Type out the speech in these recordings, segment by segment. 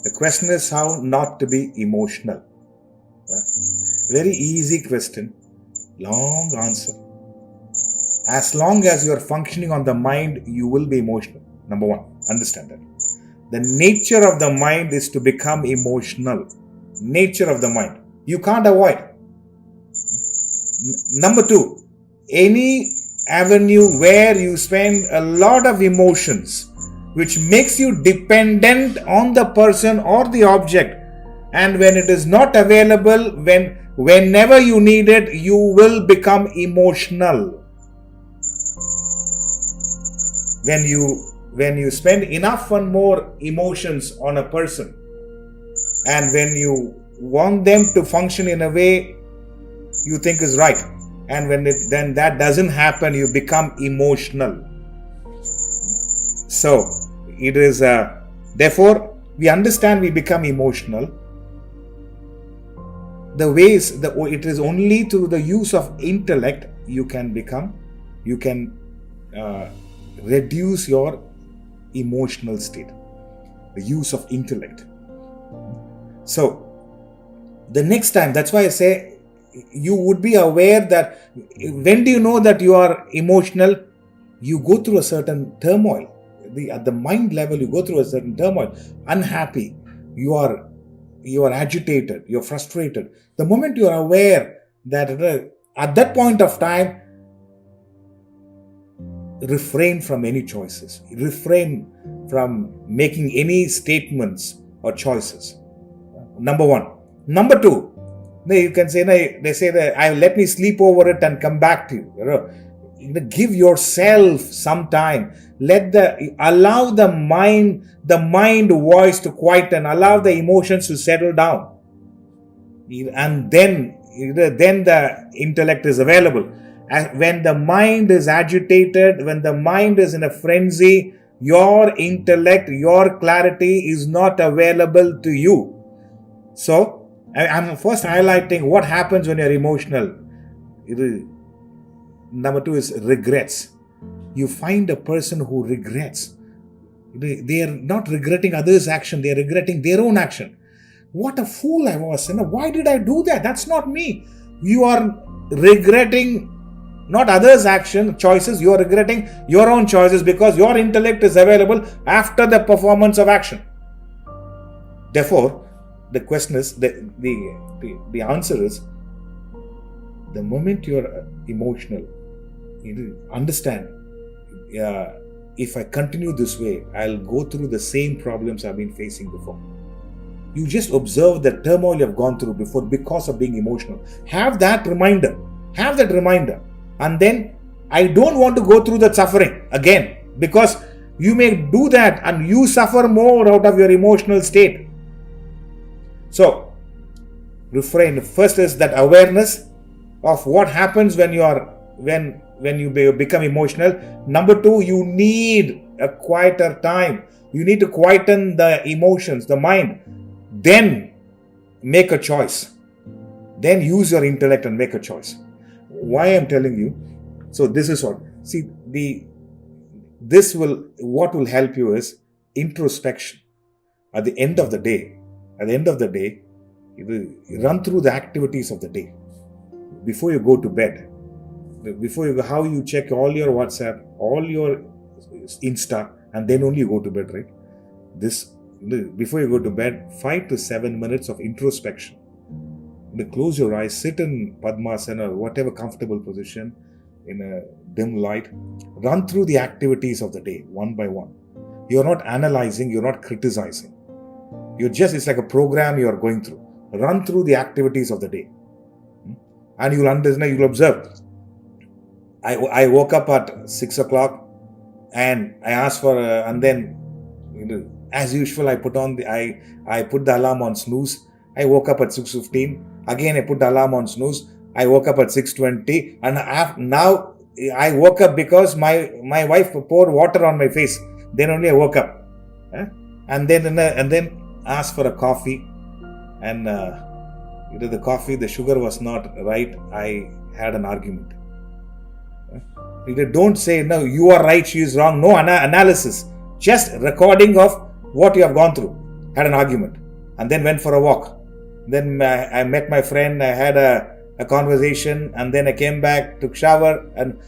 The question is how not to be emotional. Very easy question, long answer. As long as you are functioning on the mind, you will be emotional. Number one, understand that. The nature of the mind is to become emotional. Nature of the mind. You can't avoid. Number two, any avenue where you spend a lot of emotions, which makes you dependent on the person or the object, and when it is not available, whenever you need it, you will become emotional. When you spend enough and more emotions on a person, and when you want them to function in a way you think is right, and then that doesn't happen, you become emotional. So it is therefore we understand we become emotional. It is only through the use of intellect you can reduce your emotional state. The use of intellect. So the next time, that's why I say you would be aware that when do you know that you are emotional? You go through a certain turmoil. At the mind level, you go through a certain turmoil. Unhappy. You are agitated. You're frustrated. The moment you are aware that at that point of time, refrain from any choices. Refrain from making any statements or choices. Number one. Number two, you can say, they say that let me sleep over it and come back to you. Give yourself some time. Allow the mind voice to quieten. Allow the emotions to settle down. And then the intellect is available. When the mind is agitated, when the mind is in a frenzy, your intellect, your clarity is not available to you. So, I'm first highlighting what happens when you're emotional. Number two is regrets. You find a person who regrets. They are not regretting others' action, they are regretting their own action. What a fool I was. Why did I do that? That's not me. You are regretting not others' action, choices. You are regretting your own choices because your intellect is available after the performance of action. Therefore, the question is, the answer is, the moment you're emotional, you understand, if I continue this way, I'll go through the same problems I've been facing before. You just observe the turmoil you've gone through before because of being emotional. Have that reminder. And then, I don't want to go through that suffering again, because you may do that and you suffer more out of your emotional state. So, refrain. First is that awareness of what happens when you become emotional. Number two, you need a quieter time. You need to quieten the emotions, the mind. Then make a choice. Then use your intellect and make a choice. Why I'm telling you? So this is what. See, what will help you is introspection. At the end of the day, you will run through the activities of the day. Before you go to bed, how you check all your WhatsApp, all your Insta, and then only you go to bed, right? Before you go to bed, 5 to 7 minutes of introspection. Close your eyes, sit in Padmasana or whatever comfortable position in a dim light. Run through the activities of the day one by one. You're not analyzing, you're not criticizing. It's like a program you are going through. Run through the activities of the day. And you'll understand, you'll observe. I woke up at 6 o'clock and I asked for, and then, as usual, I put the alarm on snooze. I woke up at 6:15. Again, I put the alarm on snooze. I woke up at 6:20. And now I woke up because my wife poured water on my face. Then only I woke up. And then asked for a coffee. And the coffee, the sugar was not right. I had an argument. Don't say, no, you are right, she is wrong. No analysis. Just recording of what you have gone through. Had an argument and then went for a walk. Then I met my friend, I had a conversation, and then I came back, took shower, and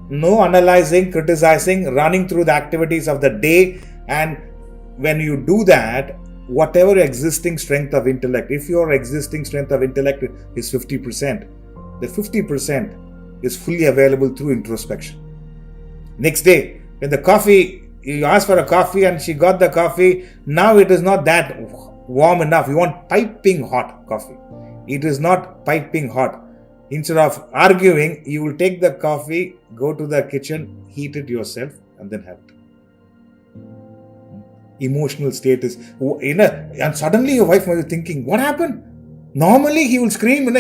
no analyzing, criticizing, running through the activities of the day. And when you do that, whatever existing strength of intellect, if your existing strength of intellect is 50%, the 50% is fully available through introspection. Next day, when the coffee, you asked for a coffee and she got the coffee, now it is not that warm enough. You want piping hot coffee. It is not piping hot. Instead of arguing, you will take the coffee, go to the kitchen, heat it yourself, and then have it. Emotional state is, and suddenly your wife might be thinking, what happened? Normally he will scream,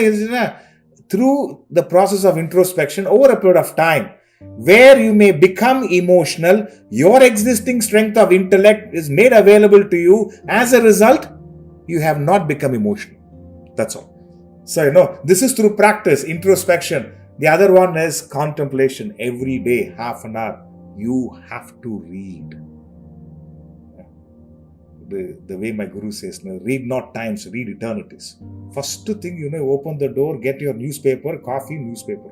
through the process of introspection over a period of time, where you may become emotional, your existing strength of intellect is made available to you. As a result, you have not become emotional. That's all. So, this is through practice, introspection. The other one is contemplation. Every day, half an hour, you have to read. The way my guru says, read not times, read eternities. First thing, open the door, get your newspaper, coffee, newspaper.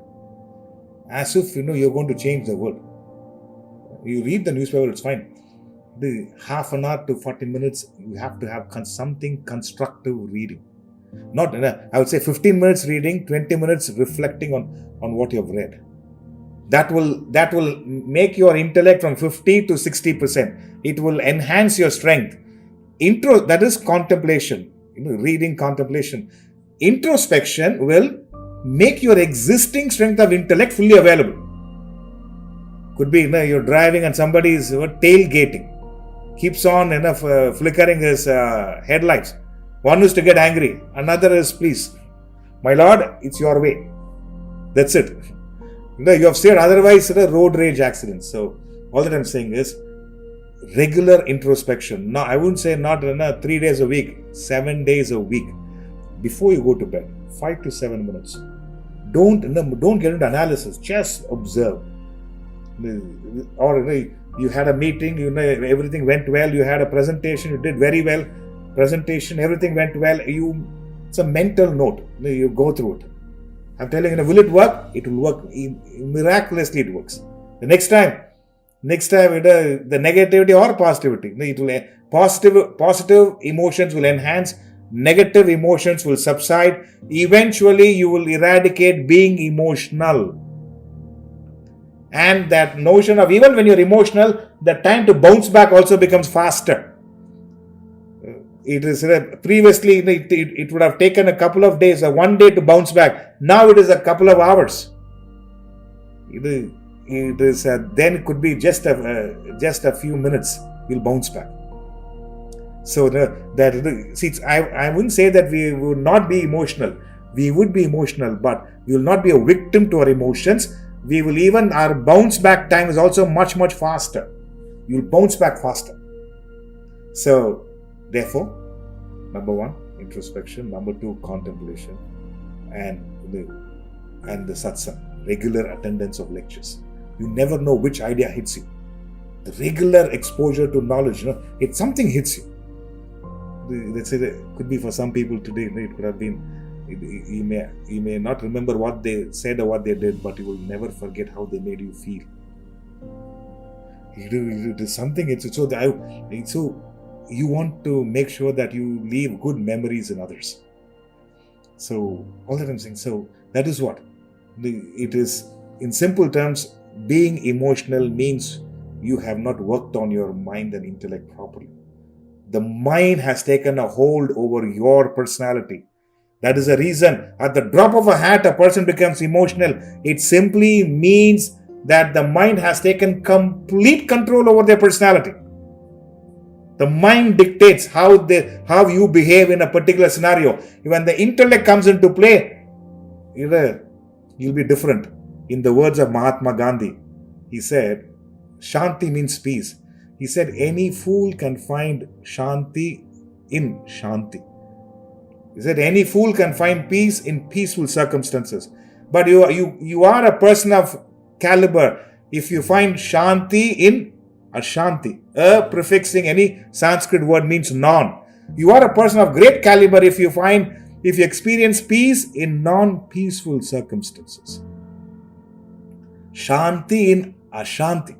As if, you're going to change the world. You read the newspaper, it's fine. The half an hour to 40 minutes, you have to have something constructive reading. Not, I would say 15 minutes reading, 20 minutes reflecting on what you have read. That will make your intellect from 50 to 60%. It will enhance your strength. That is contemplation, reading, contemplation. Introspection will make your existing strength of intellect fully available. Could be, you're driving and somebody is tailgating. Keeps on flickering his headlights. One is to get angry. Another is, please, my lord, it's your way. That's it. You have said otherwise, road rage accidents. So all that I'm saying is regular introspection. Now, I wouldn't say not 3 days a week, 7 days a week. Before you go to bed, 5 to 7 minutes. Don't get into analysis. Just observe. Or you had a meeting, everything went well. You had a presentation, you did very well. Presentation, everything went well. It's a mental note. You go through it. I'm telling you, will it work? It will work. Miraculously, it works. The next time, the negativity or positivity, it will positive emotions will enhance. Negative emotions will subside. Eventually, you will eradicate being emotional. And that notion of even when you're emotional, the time to bounce back also becomes faster. It is previously it would have taken a couple of days or 1 day to bounce back. Now it is a couple of hours. It is then it could be just a few minutes. You'll bounce back. So I wouldn't say that we would not be emotional. We would be emotional, but we will not be a victim to our emotions. We will even, our bounce back time is also much, much faster. You'll bounce back faster. So, therefore, number 1, introspection. Number 2, contemplation. And the satsang, regular attendance of lectures. You never know which idea hits you. The regular exposure to knowledge, if something hits you. Let's say that could be for some people today, it could have been, you may not remember what they said or what they did, but you will never forget how they made you feel. It is something, so you want to make sure that you leave good memories in others. So, all that I'm saying, so that is what? It is, in simple terms, being emotional means you have not worked on your mind and intellect properly. The mind has taken a hold over your personality. That is the reason, at the drop of a hat, a person becomes emotional. It simply means that the mind has taken complete control over their personality. The mind dictates how you behave in a particular scenario. When the intellect comes into play, you'll be different. In the words of Mahatma Gandhi, he said, Shanti means peace. He said, any fool can find Shanti in Shanti. He said, any fool can find peace in peaceful circumstances. But you are a person of caliber if you find Shanti in Ashanti. Prefixing any Sanskrit word means non. You are a person of great caliber if you experience peace in non-peaceful circumstances. Shanti in Ashanti.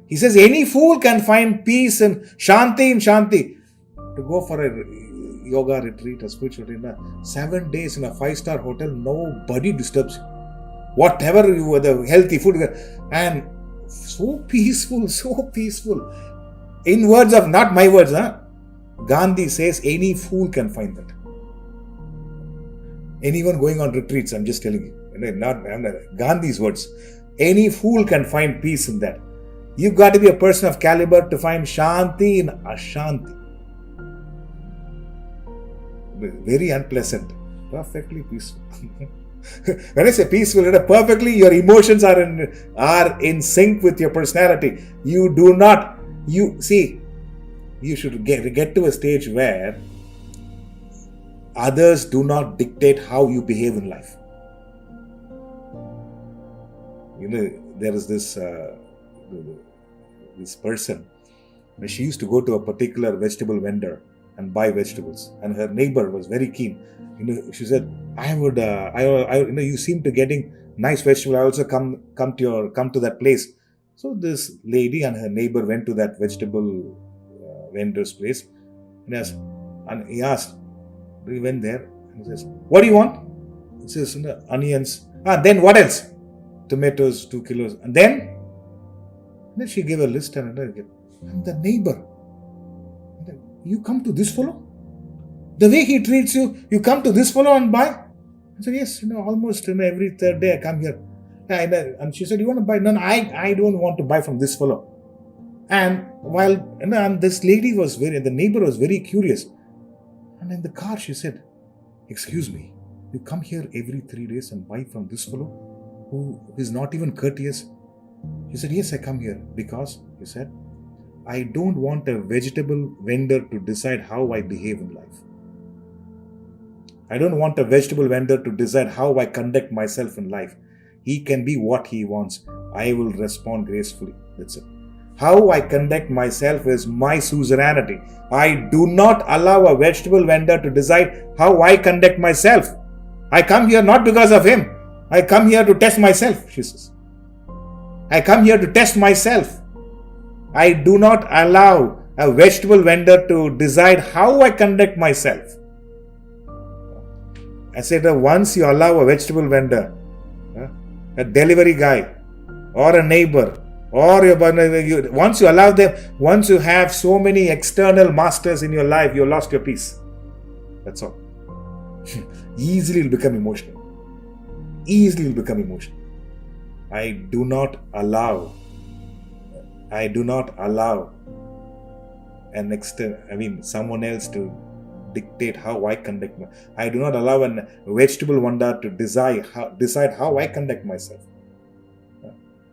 He says any fool can find peace in Shanti. To go for a yoga retreat, a spiritual retreat, 7 days in a 5-star hotel, nobody disturbs you. Whatever you the healthy food, and so peaceful. In words of, not my words, Gandhi says any fool can find that. Anyone going on retreats, I'm just telling you, not Gandhi's words. Any fool can find peace in that. You've got to be a person of caliber to find Shanti in Ashanti. Very unpleasant, perfectly peaceful. When I say peaceful, perfectly, your emotions are in sync with your personality. You should get to a stage where others do not dictate how you behave in life. There is this person, she used to go to a particular vegetable vendor and buy vegetables, and her neighbor was very keen. She said, you seem to getting nice vegetable. I also come to that place. So this lady and her neighbor went to that vegetable vendor's place, and he asked, we went there, and he says, what do you want? He says, onions. Then what else? Tomatoes, 2 kilos. And then she gave a list, and the neighbor, you come to this fellow? The way he treats you, you come to this fellow and buy? I said, yes, almost every third day I come here. And she said, you want to buy? No, I don't want to buy from this fellow. And and this lady the neighbor was very curious. And in the car she said, excuse me, you come here every 3 days and buy from this fellow who is not even courteous? She said, yes, I come here because, he said, I don't want a vegetable vendor to decide how I behave in life. I don't want a vegetable vendor to decide how I conduct myself in life. He can be what he wants. I will respond gracefully. That's it. How I conduct myself is my suzerainty. I do not allow a vegetable vendor to decide how I conduct myself. I come here not because of him. I come here to test myself, she says. I come here to test myself. I do not allow a vegetable vendor to decide how I conduct myself. I said, once you allow a vegetable vendor, a delivery guy, or a neighbor, or once you allow them, once you have so many external masters in your life, you lost your peace. That's all. Easily you'll become emotional. I do not allow someone else to dictate how I conduct myself. I do not allow a vegetable vendor to decide how I conduct myself.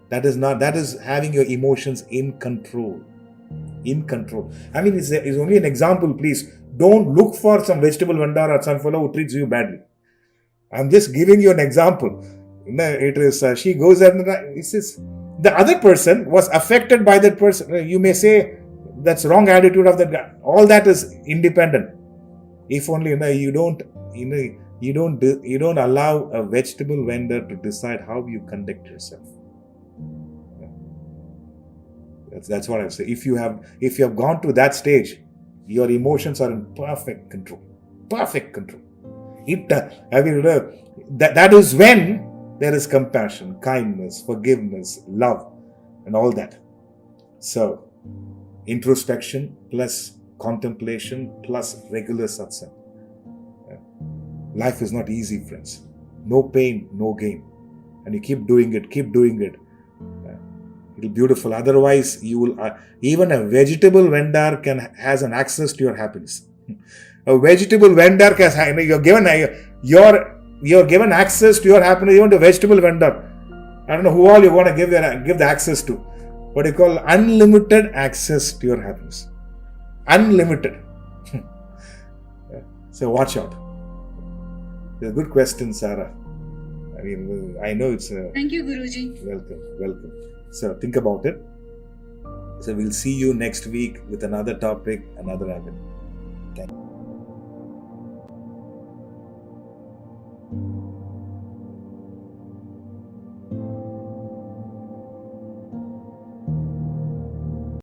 That is having your emotions in control. It's only an example, please. Don't look for some vegetable vendor or some fellow who treats you badly. I'm just giving you an example. It is, she goes and it says, the other person was affected by that person. You may say that's wrong attitude of that guy. All that is independent. If only you don't allow a vegetable vendor to decide how you conduct yourself. That's what I say. If you have gone to that stage, your emotions are in perfect control. That is when there is compassion, kindness, forgiveness, love, and all that. So, introspection plus contemplation plus regular satsang. Life is not easy, friends. No pain, no gain. And you keep doing it. It'll be beautiful. Otherwise, you will. Even a vegetable vendor has an access to your happiness. A vegetable vendor you're given access to your happiness. Even the vegetable vendor. I don't know who all you want to give the access to. What you call unlimited access to your happiness. Unlimited. So watch out. It's a good question, Sarah. I know it's a... Thank you, Guruji. Welcome. So think about it. So we'll see you next week with another topic, another avenue. Thank you.